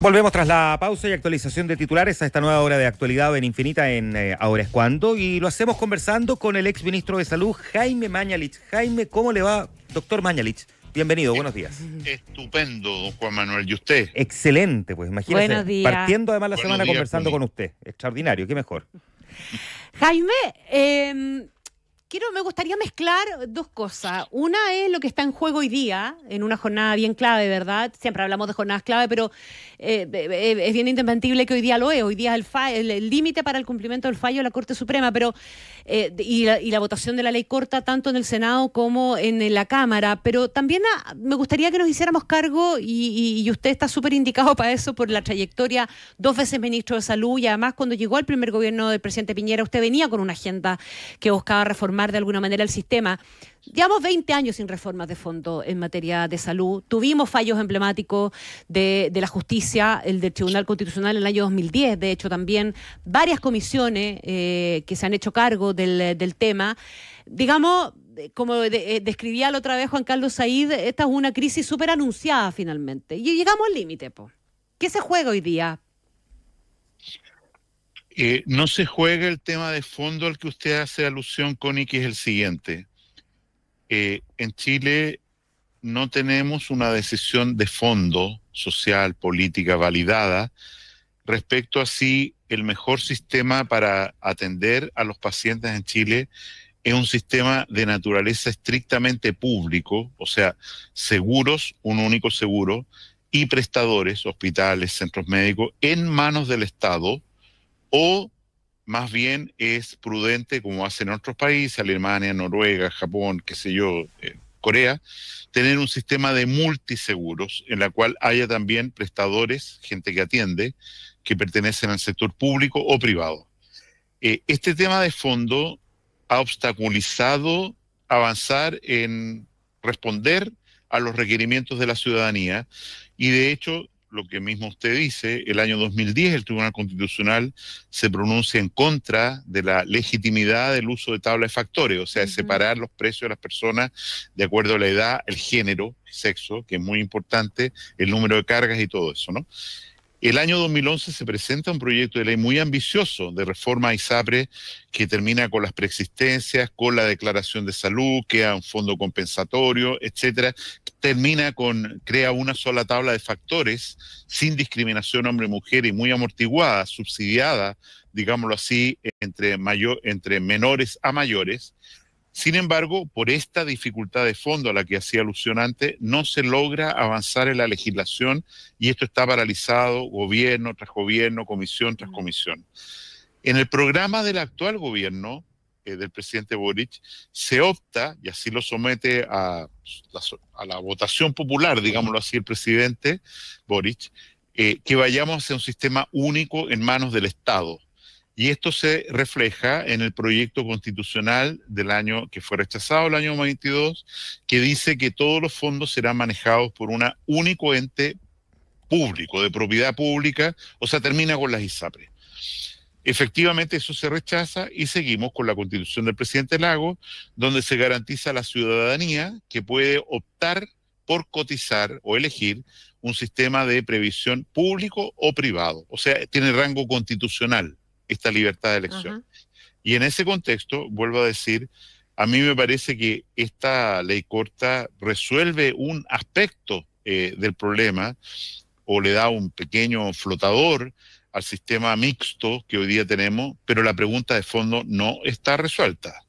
Volvemos tras la pausa y actualización de titulares a esta nueva hora de actualidad en Infinita en Ahora es Cuando, y lo hacemos conversando con el ex ministro de Salud, Jaime Mañalich. Jaime, ¿cómo le va, doctor Mañalich? Bienvenido, buenos días. Estupendo, don Juan Manuel. ¿Y usted? Excelente, pues imagínese, Buenos días. partiendo además la Buenos semana días, conversando Connie. con usted. Extraordinario, qué mejor. Jaime, me gustaría mezclar dos cosas. Una es lo que está en juego hoy día, en una jornada bien clave, ¿verdad? Siempre hablamos de jornadas clave, pero es bien indesmentible que hoy día lo es. Hoy día es el límite para el cumplimiento del fallo de la Corte Suprema, pero y la votación de la ley corta tanto en el Senado como en la Cámara. Pero también me gustaría que nos hiciéramos cargo, y usted está súper indicado para eso por la trayectoria, 2 veces ministro de Salud, y además cuando llegó al primer gobierno del presidente Piñera, usted venía con una agenda que buscaba reformar de alguna manera el sistema. Llevamos 20 años sin reformas de fondo en materia de salud. Tuvimos fallos emblemáticos de la justicia, el del Tribunal Constitucional en el año 2010, de hecho también varias comisiones que se han hecho cargo del tema. Digamos, como describía la otra vez Juan Carlos Said, esta es una crisis súper anunciada finalmente. Y llegamos al límite, po. ¿Qué se juega hoy día? No se juega el tema de fondo al que usted hace alusión, Connie, que es el siguiente. En Chile no tenemos una decisión de fondo social, política, validada respecto a si el mejor sistema para atender a los pacientes en Chile es un sistema de naturaleza estrictamente público, o sea, seguros, un único seguro, y prestadores, hospitales, centros médicos, en manos del Estado, o más bien es prudente, como hacen otros países, Alemania, Noruega, Japón, qué sé yo, Corea, tener un sistema de multiseguros en la cual haya también prestadores, gente que atiende, que pertenecen al sector público o privado. Este tema de fondo ha obstaculizado avanzar en responder a los requerimientos de la ciudadanía, y de hecho, lo que mismo usted dice, el año 2010 el Tribunal Constitucional se pronuncia en contra de la legitimidad del uso de tabla de factores, o sea, de separar los precios de las personas de acuerdo a la edad, el género, sexo, que es muy importante, el número de cargas y todo eso, ¿no? El año 2011 se presenta un proyecto de ley muy ambicioso de reforma a ISAPRE que termina con las preexistencias, con la declaración de salud, crea un fondo compensatorio, etcétera. Crea una sola tabla de factores sin discriminación hombre-mujer y muy amortiguada, subsidiada, digámoslo así, entre menores a mayores. Sin embargo, por esta dificultad de fondo a la que hacía alusión antes, no se logra avanzar en la legislación y esto está paralizado gobierno tras gobierno, comisión tras comisión. En el programa del actual gobierno, del presidente Boric, se opta, y así lo somete a la votación popular, digámoslo así, el presidente Boric, que vayamos hacia un sistema único en manos del Estado. Y esto se refleja en el proyecto constitucional del año que fue rechazado el año 22, que dice que todos los fondos serán manejados por un único ente público, de propiedad pública, o sea, termina con las ISAPRE. Efectivamente, eso se rechaza y seguimos con la constitución del presidente Lagos, donde se garantiza a la ciudadanía que puede optar por cotizar o elegir un sistema de previsión público o privado. O sea, tiene rango constitucional esta libertad de elección. Ajá. Y en ese contexto, vuelvo a decir, a mí me parece que esta ley corta resuelve un aspecto del problema o le da un pequeño flotador al sistema mixto que hoy día tenemos, pero la pregunta de fondo no está resuelta.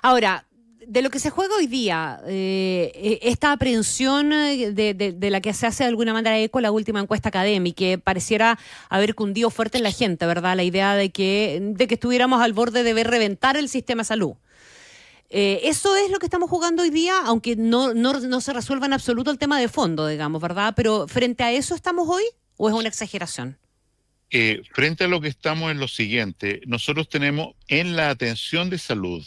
Ahora, de lo que se juega hoy día, esta aprehensión de la que se hace de alguna manera eco la última encuesta académica, que pareciera haber cundido fuerte en la gente, ¿verdad? La idea de que estuviéramos al borde de ver reventar el sistema de salud. Eso es lo que estamos jugando hoy día, aunque no se resuelva en absoluto el tema de fondo, digamos, ¿verdad? Pero ¿frente a eso estamos hoy o es una exageración? Frente a lo que estamos es lo siguiente, nosotros tenemos en la atención de salud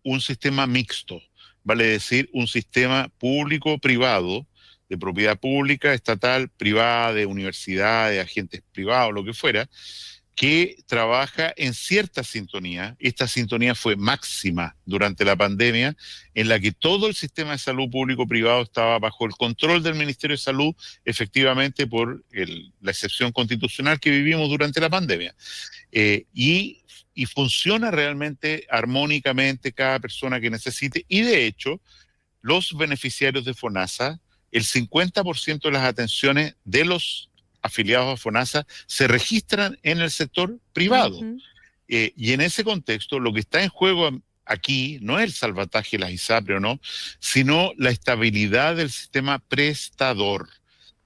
un sistema mixto, vale decir, un sistema público-privado, de propiedad pública, estatal, privada, de universidad, de agentes privados, lo que fuera, que trabaja en cierta sintonía. Esta sintonía fue máxima durante la pandemia, en la que todo el sistema de salud público-privado estaba bajo el control del Ministerio de Salud, efectivamente por la excepción constitucional que vivimos durante la pandemia. Y funciona realmente armónicamente cada persona que necesite, y de hecho, los beneficiarios de FONASA, el 50% de las atenciones de los afiliados a FONASA se registran en el sector privado. Y en ese contexto, lo que está en juego aquí no es el salvataje de las ISAPRE o no, sino la estabilidad del sistema prestador.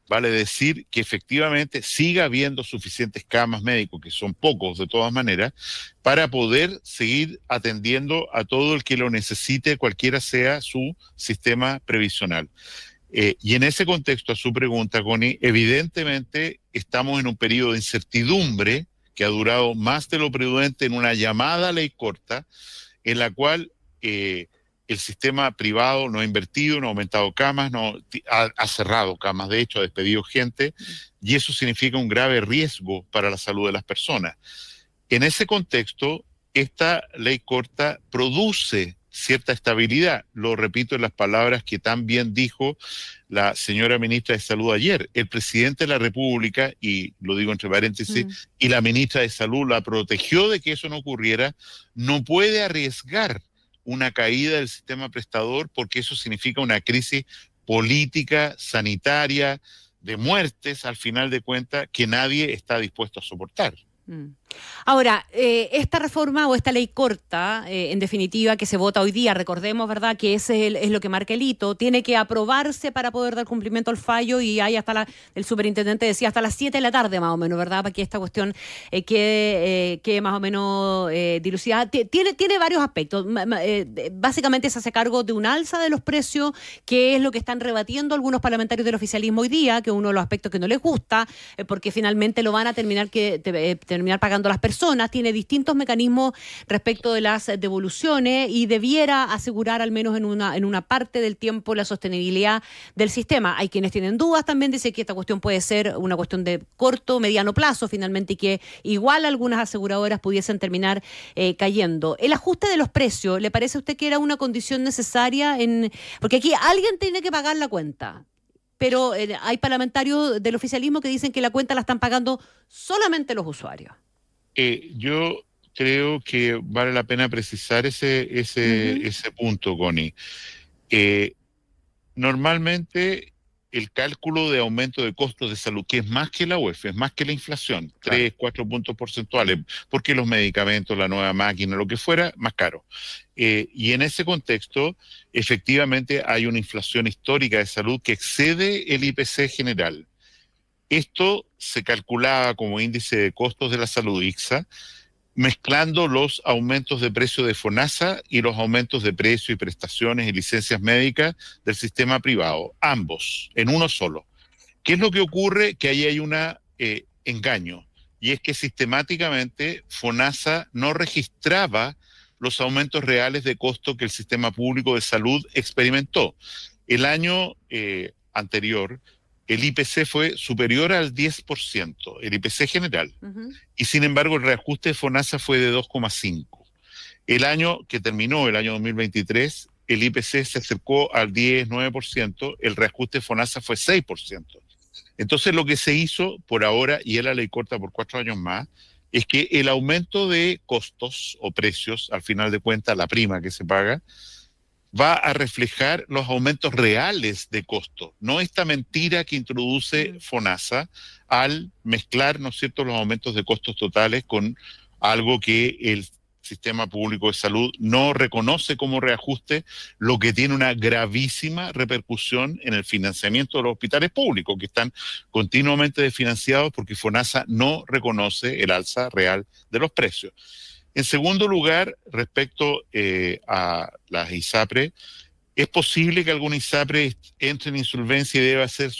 Vale decir que efectivamente siga habiendo suficientes camas médicos, que son pocos de todas maneras, para poder seguir atendiendo a todo el que lo necesite, cualquiera sea su sistema previsional. Y en ese contexto, a su pregunta, Connie, evidentemente estamos en un periodo de incertidumbre que ha durado más de lo prudente en una llamada ley corta, en la cual el sistema privado no ha invertido, no ha aumentado camas, ha cerrado camas, de hecho, ha despedido gente, y eso significa un grave riesgo para la salud de las personas. En ese contexto, esta ley corta produce cierta estabilidad. Lo repito en las palabras que tan bien dijo la señora ministra de Salud ayer. El presidente de la República, y lo digo entre paréntesis, y la ministra de Salud la protegió de que eso no ocurriera, no puede arriesgar una caída del sistema prestador porque eso significa una crisis política, sanitaria, de muertes, al final de cuentas, que nadie está dispuesto a soportar. Ahora, esta reforma o esta ley corta, en definitiva, que se vota hoy día, recordemos, ¿verdad?, que ese es lo que marca el hito, tiene que aprobarse para poder dar cumplimiento al fallo, y hay el superintendente decía hasta las 7 de la tarde más o menos, ¿verdad?, para que esta cuestión quede más o menos dilucidada. Tiene varios aspectos. Básicamente se hace cargo de un alza de los precios, que es lo que están rebatiendo algunos parlamentarios del oficialismo hoy día, que es uno de los aspectos que no les gusta, porque finalmente lo van a terminar pagando las personas. Tiene distintos mecanismos respecto de las devoluciones y debiera asegurar al menos en una parte del tiempo la sostenibilidad del sistema. Hay quienes tienen dudas también, dice que esta cuestión puede ser una cuestión de corto, mediano plazo finalmente, y que igual algunas aseguradoras pudiesen terminar cayendo. ¿El ajuste de los precios le parece a usted que era una condición necesaria? Porque aquí alguien tiene que pagar la cuenta, pero hay parlamentarios del oficialismo que dicen que la cuenta la están pagando solamente los usuarios. Yo creo que vale la pena precisar ese punto, Connie. Normalmente el cálculo de aumento de costos de salud, que es más que la UEF, es más que la inflación, claro, 3, 4 puntos porcentuales, porque los medicamentos, la nueva máquina, lo que fuera, más caro. Y en ese contexto, efectivamente hay una inflación histórica de salud que excede el IPC general. Esto se calculaba como índice de costos de la salud, ICSA, mezclando los aumentos de precio de FONASA y los aumentos de precio y prestaciones y licencias médicas del sistema privado, ambos, en uno solo. ¿Qué es lo que ocurre? Que ahí hay un engaño, y es que sistemáticamente FONASA no registraba los aumentos reales de costo que el sistema público de salud experimentó. El año anterior, el IPC fue superior al 10%, el IPC general, y sin embargo el reajuste de FONASA fue de 2,5%. El año que terminó, el año 2023, el IPC se acercó al 10, 9%, el reajuste de FONASA fue 6%. Entonces lo que se hizo por ahora, y es la ley corta por 4 años más, es que el aumento de costos o precios, al final de cuentas la prima que se paga, va a reflejar los aumentos reales de costo, no esta mentira que introduce FONASA al mezclar, ¿no es cierto?, los aumentos de costos totales con algo que el sistema público de salud no reconoce como reajuste, lo que tiene una gravísima repercusión en el financiamiento de los hospitales públicos, que están continuamente desfinanciados porque FONASA no reconoce el alza real de los precios. En segundo lugar, respecto a las ISAPRE, es posible que alguna ISAPRE entre en insolvencia y deba ser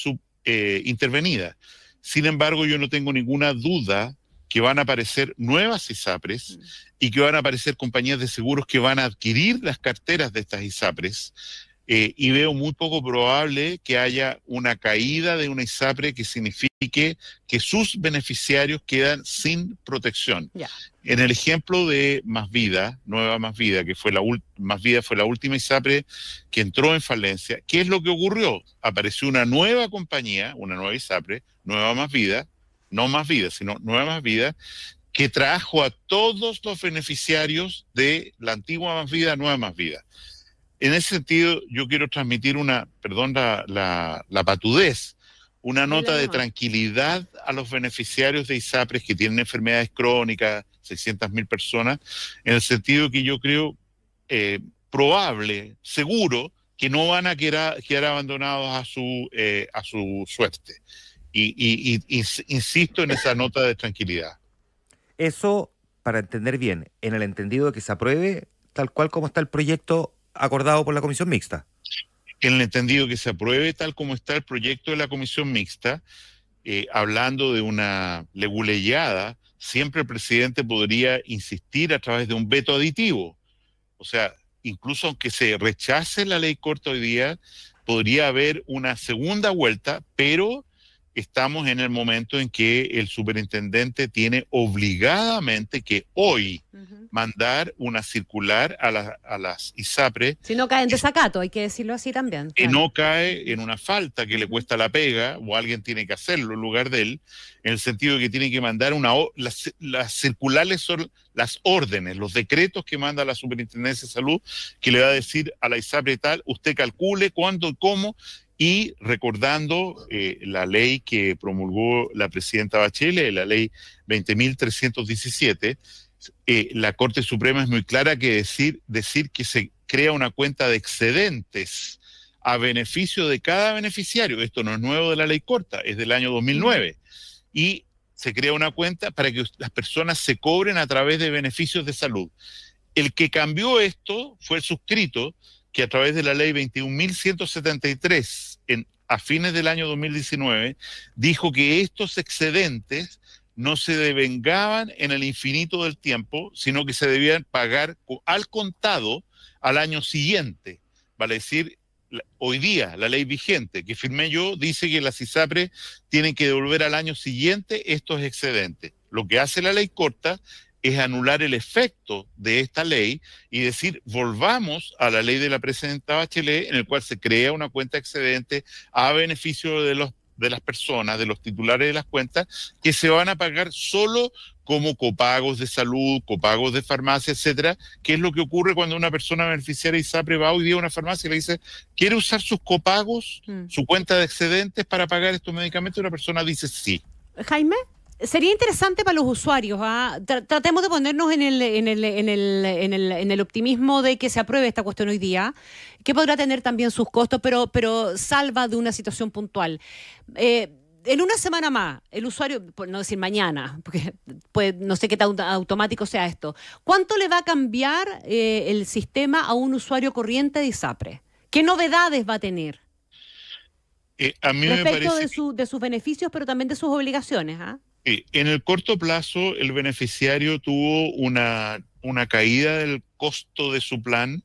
intervenida. Sin embargo, yo no tengo ninguna duda que van a aparecer nuevas ISAPRES y que van a aparecer compañías de seguros que van a adquirir las carteras de estas ISAPRES y veo muy poco probable que haya una caída de una ISAPRE que signifique que sus beneficiarios quedan sin protección. Ya. En el ejemplo de Más Vida, Nueva Más Vida, que fue Más Vida fue la última ISAPRE que entró en falencia, ¿qué es lo que ocurrió? Apareció una nueva compañía, una nueva ISAPRE, Nueva Más Vida, no Más Vida, sino Nueva Más Vida, que trajo a todos los beneficiarios de la antigua Más Vida, Nueva Más Vida. En ese sentido, yo quiero transmitir la patudez, una nota de tranquilidad a los beneficiarios de ISAPRES que tienen enfermedades crónicas, 600.000 personas, en el sentido que yo creo probable, seguro, que no van a quedar abandonados a su suerte. Y insisto en esa nota de tranquilidad. Eso, para entender bien, en el entendido de que se apruebe tal cual como está el proyecto acordado por la Comisión Mixta. En el entendido que se apruebe tal como está el proyecto de la Comisión Mixta, hablando de una leguleyada, siempre el presidente podría insistir a través de un veto aditivo. O sea, incluso aunque se rechace la ley corta hoy día, podría haber una segunda vuelta, pero estamos en el momento en que el superintendente tiene obligadamente que hoy mandar una circular a las ISAPRE. Si no cae en desacato, hay que decirlo así también. Que no cae en una falta que le cuesta la pega, o alguien tiene que hacerlo en lugar de él, en el sentido de que tiene que mandar las circulares son las órdenes, los decretos que manda la Superintendencia de Salud, que le va a decir a la ISAPRE tal, usted calcule cuándo y cómo, y recordando la ley que promulgó la presidenta Bachelet, la ley 20.317, la Corte Suprema es muy clara que decir que se crea una cuenta de excedentes a beneficio de cada beneficiario. Esto no es nuevo de la ley corta, es del año 2009. Y se crea una cuenta para que las personas se cobren a través de beneficios de salud. El que cambió esto fue el suscrito, que a través de la ley 21.173, a fines del año 2019, dijo que estos excedentes no se devengaban en el infinito del tiempo, sino que se debían pagar al contado al año siguiente. Vale decir, hoy día la ley vigente que firmé yo dice que las ISAPRE tienen que devolver al año siguiente estos excedentes. Lo que hace la ley corta es anular el efecto de esta ley y decir, volvamos a la ley de la presidenta Bachelet, en el cual se crea una cuenta excedente a beneficio de las personas, de los titulares de las cuentas, que se van a pagar solo como copagos de salud, copagos de farmacia, etcétera, que es lo que ocurre cuando una persona beneficiaria ISAPRE va hoy día a una farmacia y le dice, ¿quiere usar sus copagos, su cuenta de excedentes para pagar estos medicamentos? Y una persona dice sí. Jaime, sería interesante para los usuarios, ¿ah? Tratemos de ponernos en el optimismo de que se apruebe esta cuestión hoy día, que podrá tener también sus costos, pero salva de una situación puntual. En una semana más, el usuario, por no decir mañana, porque no sé qué tan automático sea esto, ¿cuánto le va a cambiar el sistema a un usuario corriente de ISAPRE? ¿Qué novedades va a tener? A mí respecto me parece de sus beneficios, pero también de sus obligaciones, ¿ah? En el corto plazo, el beneficiario tuvo una caída del costo de su plan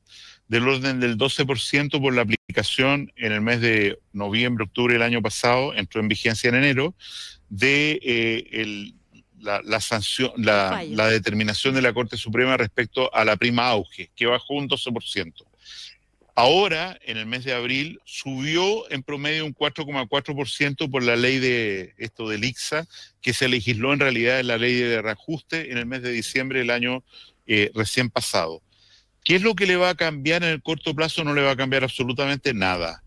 del orden del 12% por la aplicación en el mes de noviembre, octubre del año pasado, entró en vigencia en enero, de la determinación de la Corte Suprema respecto a la prima auge, que bajó un 12%. Ahora, en el mes de abril, subió en promedio un 4,4% por la ley del ICSA, que se legisló en realidad en la ley de reajuste en el mes de diciembre del año recién pasado. ¿Qué es lo que le va a cambiar en el corto plazo? No le va a cambiar absolutamente nada.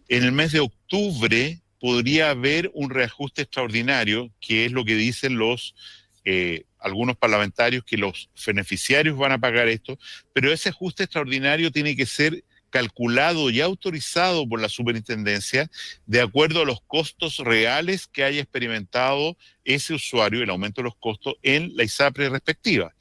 En el mes de octubre podría haber un reajuste extraordinario, que es lo que dicen algunos parlamentarios, que los beneficiarios van a pagar esto, pero ese ajuste extraordinario tiene que ser calculado y autorizado por la superintendencia de acuerdo a los costos reales que haya experimentado ese usuario, el aumento de los costos en la ISAPRE respectiva.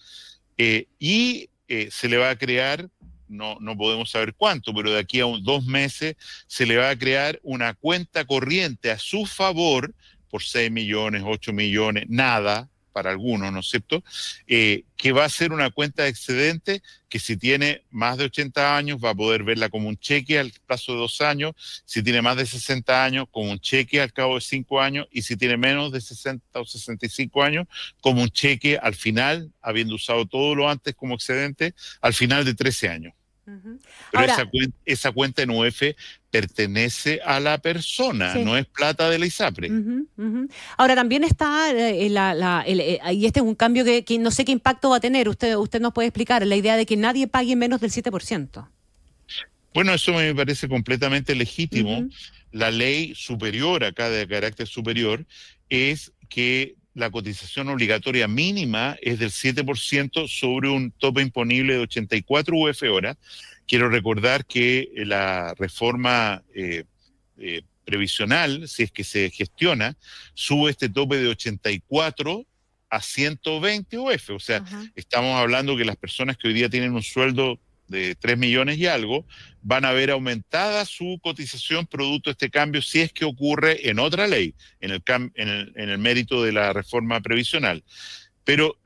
Se le va a crear, no podemos saber cuánto, pero de aquí a 2 meses se le va a crear una cuenta corriente a su favor por 6 millones, 8 millones, nada, para algunos, ¿no es cierto?, que va a ser una cuenta de excedente que si tiene más de 80 años va a poder verla como un cheque al plazo de 2 años, si tiene más de 60 años como un cheque al cabo de 5 años y si tiene menos de 60 o 65 años como un cheque al final, habiendo usado todo lo antes como excedente, al final de 13 años. Ujú. Pero Ahora, esa cuenta en UF pertenece a la persona, sí. no es plata de la ISAPRE. Ujú, ujú. Ahora también está, y este es un cambio que no sé qué impacto va a tener, usted nos puede explicar, la idea de que nadie pague menos del 7%. Bueno, eso me parece completamente legítimo. Ujú. La ley superior, acá de carácter superior, es que la cotización obligatoria mínima es del 7% sobre un tope imponible de 84 UF horas. Quiero recordar que la reforma previsional, si es que se gestiona, sube este tope de 84 a 120 UF. O sea, Ajá. estamos hablando que las personas que hoy día tienen un sueldo de 3 millones y algo, van a ver aumentada su cotización producto de este cambio si es que ocurre en otra ley, en el mérito de la reforma previsional. Pero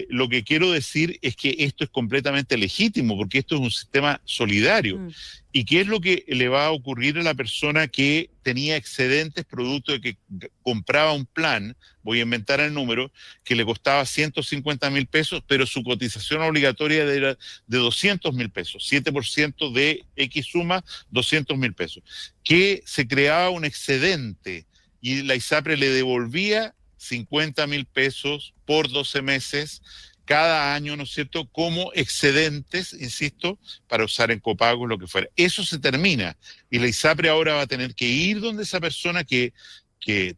lo que quiero decir es que esto es completamente legítimo, porque esto es un sistema solidario. Mm. ¿Y qué es lo que le va a ocurrir a la persona que tenía excedentes producto de que compraba un plan, voy a inventar el número, que le costaba 150.000 pesos, pero su cotización obligatoria era de 200.000 pesos, 7% de X suma, 200.000 pesos, que se creaba un excedente y la ISAPRE le devolvía 50.000 pesos por 12 meses cada año, ¿no es cierto?, como excedentes, insisto, para usar en copagos, lo que fuera. Eso se termina y la ISAPRE ahora va a tener que ir donde esa persona que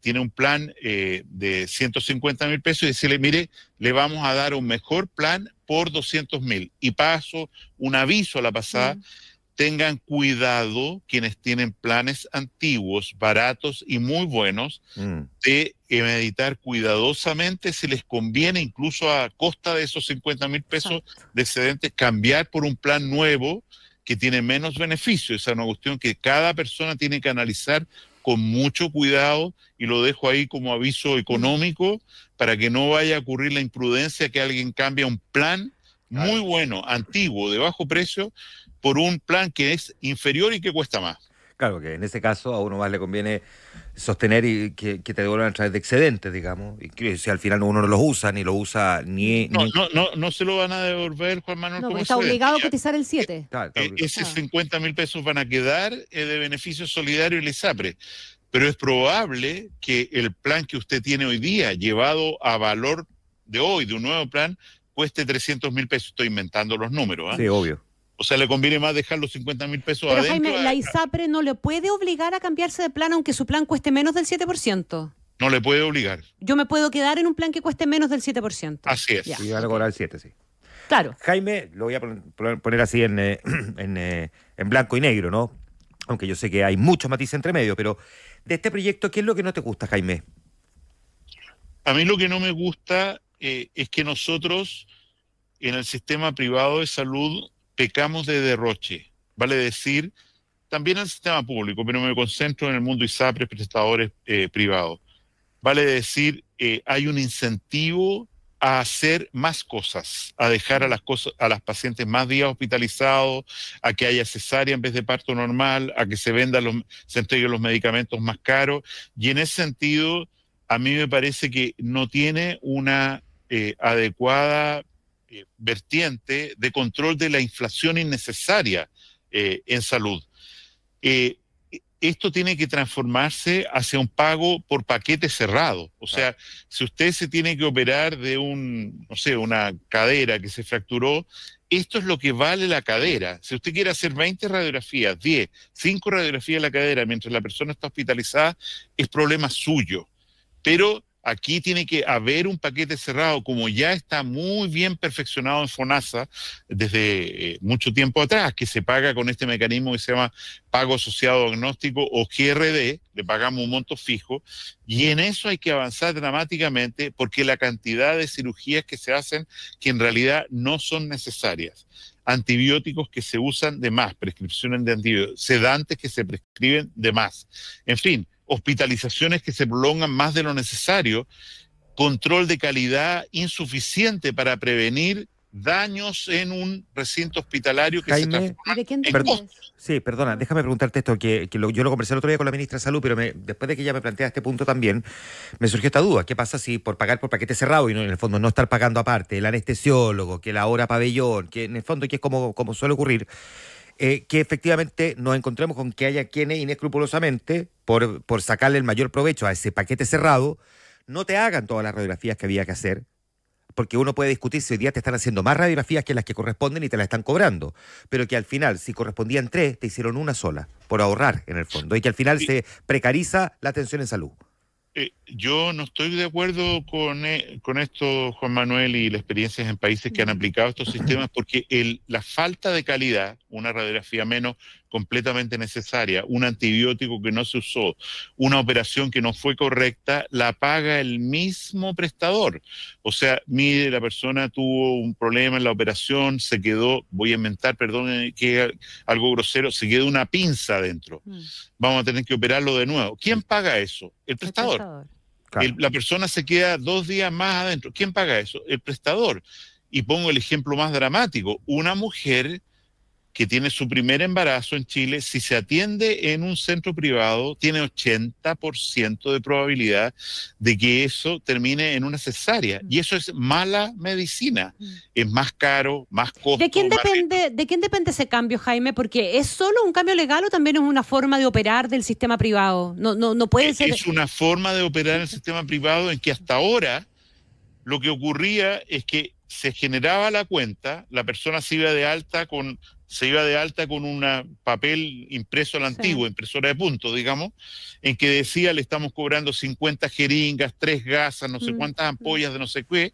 tiene un plan de 150.000 pesos y decirle, mire, le vamos a dar un mejor plan por 200.000. Y paso un aviso a la pasada, tengan cuidado quienes tienen planes antiguos, baratos y muy buenos, de meditar cuidadosamente si les conviene, incluso a costa de esos 50.000 pesos de excedentes, cambiar por un plan nuevo que tiene menos beneficios. Esa es una cuestión que cada persona tiene que analizar con mucho cuidado y lo dejo ahí como aviso económico para que no vaya a ocurrir la imprudencia que alguien cambie un plan muy bueno, antiguo, de bajo precio, por un plan que es inferior y que cuesta más. Claro, que en ese caso a uno más le conviene sostener y que te devuelvan a través de excedentes, digamos, y que si al final uno no los usa, ni lo usa, No se lo van a devolver, Juan Manuel, No, como porque está excedente. obligado a cotizar el 7. Esos 50.000 pesos van a quedar de beneficio solidario y la ISAPRE. Pero es probable que el plan que usted tiene hoy día, llevado a valor de hoy, de un nuevo plan, cueste 300.000 pesos. Estoy inventando los números, ¿eh? Sí, obvio. O sea, le conviene más dejar los 50.000 pesos Pero adentro. Jaime, la ISAPRE no le puede obligar a cambiarse de plan aunque su plan cueste menos del 7%. No le puede obligar. Yo me puedo quedar en un plan que cueste menos del 7%. Así es. Ya, Y van a cobrar el 7, sí. Claro. Jaime, lo voy a poner así en blanco y negro, ¿no? Aunque yo sé que hay muchos matices entre medio, pero de este proyecto, ¿qué es lo que no te gusta, Jaime? A mí lo que no me gusta es que nosotros en el sistema privado de salud pecamos de derroche. Vale decir, también en el sistema público, pero me concentro en el mundo ISAPRE, prestadores privados. Vale decir, hay un incentivo a hacer más cosas, a dejar a las pacientes más días hospitalizados, a que haya cesárea en vez de parto normal, a que se entreguen los medicamentos más caros. Y en ese sentido, a mí me parece que no tiene una adecuada vertiente de control de la inflación innecesaria en salud. Esto tiene que transformarse hacia un pago por paquete cerrado. O sea, si usted se tiene que operar de una cadera que se fracturó, esto es lo que vale la cadera. Si usted quiere hacer 20 radiografías, 10, 5 radiografías de la cadera mientras la persona está hospitalizada, es problema suyo. Pero aquí tiene que haber un paquete cerrado, como ya está muy bien perfeccionado en FONASA desde mucho tiempo atrás, que se paga con este mecanismo que se llama pago asociado diagnóstico o GRD, le pagamos un monto fijo, y en eso hay que avanzar dramáticamente porque la cantidad de cirugías que se hacen que en realidad no son necesarias. Antibióticos que se usan de más, prescripciones de antibióticos, sedantes que se prescriben de más. En fin, hospitalizaciones que se prolongan más de lo necesario control de calidad insuficiente para prevenir daños en un recinto hospitalario que se Jaime, transforma ¿Y de quién en depende costo. eso? sí, perdona, déjame preguntarte esto, yo lo conversé el otro día con la ministra de Salud, pero después de que ella me plantea este punto también, me surgió esta duda. ¿Qué pasa si por pagar por paquete cerrado y no, en el fondo no estar pagando aparte, el anestesiólogo, que la hora pabellón, que en el fondo que es como suele ocurrir, que efectivamente nos encontremos con que haya quienes inescrupulosamente, por sacarle el mayor provecho a ese paquete cerrado, no te hagan todas las radiografías que había que hacer? Porque uno puede discutir si hoy día te están haciendo más radiografías que las que corresponden y te las están cobrando, pero que al final, si correspondían 3, te hicieron una sola, por ahorrar en el fondo, y que al final se precariza la atención en salud. Yo no estoy de acuerdo con esto, Juan Manuel, y las experiencias en países que han aplicado estos sistemas, porque la falta de calidad, una radiografía menos completamente necesaria, un antibiótico que no se usó, una operación que no fue correcta, la paga el mismo prestador. O sea, mire, la persona tuvo un problema en la operación, se quedó, voy a inventar, perdón, que algo grosero, se quedó una pinza dentro. Vamos a tener que operarlo de nuevo. ¿Quién paga eso? El prestador. Claro. La persona se queda 2 días más adentro. ¿Quién paga eso? El prestador. Y pongo el ejemplo más dramático. Una mujer que tiene su primer embarazo en Chile, si se atiende en un centro privado, tiene 80% de probabilidad de que eso termine en una cesárea. Y eso es mala medicina. Es más caro, más costo. ¿De quién depende ese cambio, Jaime? Porque ¿es solo un cambio legal o también es una forma de operar del sistema privado? No puede ser. Es una forma de operar el sistema privado en que hasta ahora lo que ocurría es que se generaba la cuenta, la persona se iba de alta con un papel impreso a la antigua, impresora de puntos, digamos, en que decía le estamos cobrando 50 jeringas, 3 gasas, no sé cuántas ampollas de no sé qué.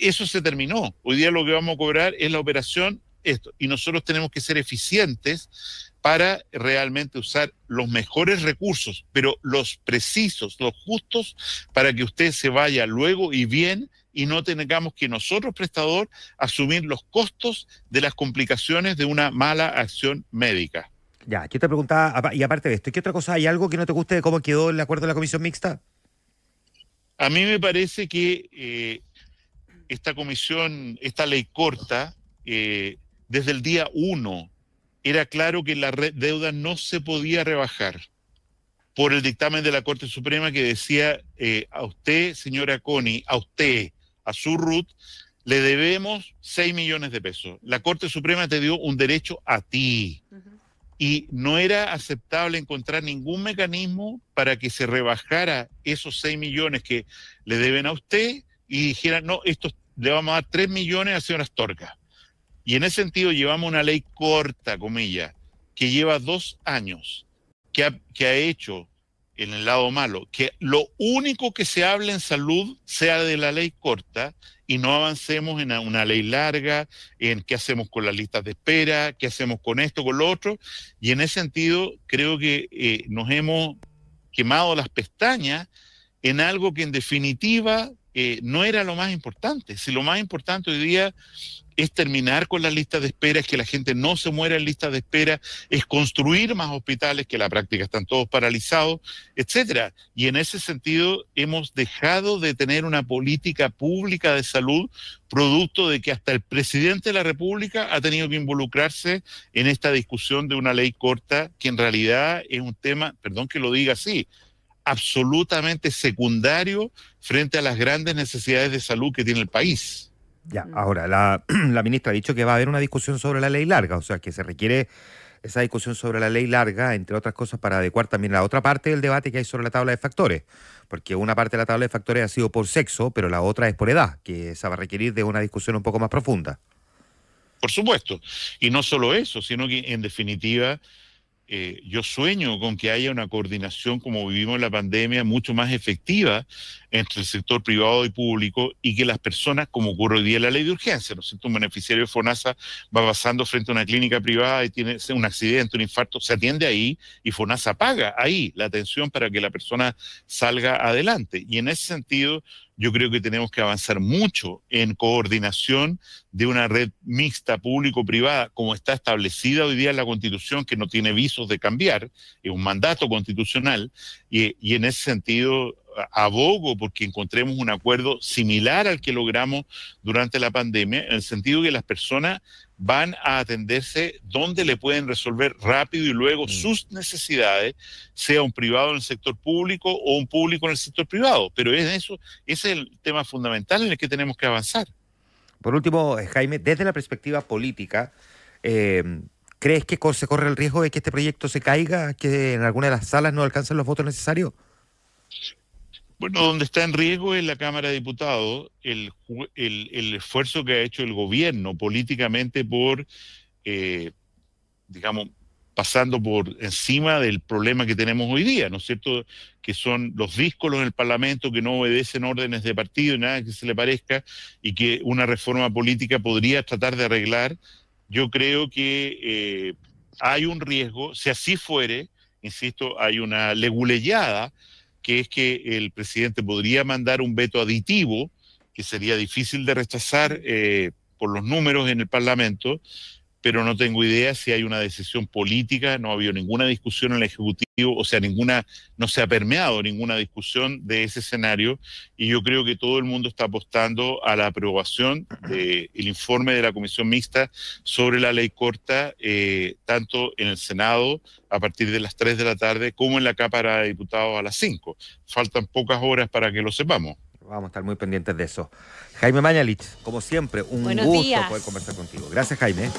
Eso se terminó. Hoy día lo que vamos a cobrar es la operación, esto. Y nosotros tenemos que ser eficientes para realmente usar los mejores recursos, pero los precisos, los justos, para que usted se vaya luego y bien, y no tengamos que nosotros, prestador, asumir los costos de las complicaciones de una mala acción médica. Ya, yo te preguntaba, y aparte de esto, ¿qué otra cosa? ¿Hay algo que no te guste de cómo quedó el acuerdo de la comisión mixta? A mí me parece que esta ley corta, desde el día 1, era claro que la deuda no se podía rebajar por el dictamen de la Corte Suprema que decía a usted, señora Connie, a usted, a su RUT, le debemos 6 millones de pesos. La Corte Suprema te dio un derecho a ti. Y no era aceptable encontrar ningún mecanismo para que se rebajara esos 6 millones que le deben a usted y dijeran, no, esto le vamos a dar 3 millones a señora Astorga. Y en ese sentido llevamos una ley corta, comillas, que lleva 2 años, que ha hecho, en el lado malo, que lo único que se hable en salud sea de la ley corta y no avancemos en una ley larga, en qué hacemos con las listas de espera, qué hacemos con esto, con lo otro. Y en ese sentido creo que nos hemos quemado las pestañas en algo que en definitiva no era lo más importante. Si lo más importante hoy día es terminar con las listas de espera, es que la gente no se muera en listas de espera, es construir más hospitales, que en la práctica están todos paralizados, etcétera. Y en ese sentido hemos dejado de tener una política pública de salud, producto de que hasta el presidente de la República ha tenido que involucrarse en esta discusión de una ley corta, que en realidad es un tema, perdón que lo diga así, absolutamente secundario frente a las grandes necesidades de salud que tiene el país. Ya, ahora, la ministra ha dicho que va a haber una discusión sobre la ley larga, o sea, que se requiere esa discusión sobre la ley larga, entre otras cosas, para adecuar también la otra parte del debate que hay sobre la tabla de factores, porque una parte de la tabla de factores ha sido por sexo, pero la otra es por edad, que esa va a requerir de una discusión un poco más profunda. Por supuesto, y no solo eso, sino que en definitiva yo sueño con que haya una coordinación, como vivimos en la pandemia, mucho más efectiva entre el sector privado y público, y que las personas, como ocurre hoy día en la ley de urgencia, ¿no es cierto? Un beneficiario de FONASA va pasando frente a una clínica privada y tiene un accidente, un infarto, se atiende ahí y FONASA paga ahí la atención para que la persona salga adelante. Y en ese sentido, yo creo que tenemos que avanzar mucho en coordinación de una red mixta público-privada, como está establecida hoy día en la Constitución, que no tiene visos de cambiar, es un mandato constitucional, y en ese sentido abogo porque encontremos un acuerdo similar al que logramos durante la pandemia, en el sentido que las personas van a atenderse donde le pueden resolver rápido y luego sus necesidades, sea un privado en el sector público o un público en el sector privado. Pero ese es el tema fundamental en el que tenemos que avanzar. Por último, Jaime, desde la perspectiva política, ¿crees que se corre el riesgo de que este proyecto se caiga, que en alguna de las salas no alcancen los votos necesarios? Bueno, donde está en riesgo es la Cámara de Diputados, el esfuerzo que ha hecho el gobierno políticamente por, digamos, pasando por encima del problema que tenemos hoy día, ¿no es cierto?, que son los díscolos en el Parlamento que no obedecen órdenes de partido y nada que se le parezca, y que una reforma política podría tratar de arreglar. Yo creo que hay un riesgo, si así fuere, insisto, hay una leguleyada, que es que el presidente podría mandar un veto aditivo, que sería difícil de rechazar por los números en el Parlamento, pero no tengo idea si hay una decisión política. No ha habido ninguna discusión en el Ejecutivo, o sea, no se ha permeado ninguna discusión de ese escenario, y yo creo que todo el mundo está apostando a la aprobación del informe de la Comisión Mixta sobre la ley corta, tanto en el Senado a partir de las 3 de la tarde como en la Cámara de Diputados a las 5. Faltan pocas horas para que lo sepamos. Vamos a estar muy pendientes de eso. Jaime Mañalich, como siempre, un Buenos gusto días. poder conversar contigo. Gracias, Jaime.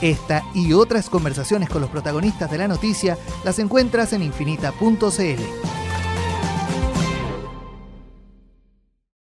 Esta y otras conversaciones con los protagonistas de la noticia las encuentras en infinita.cl.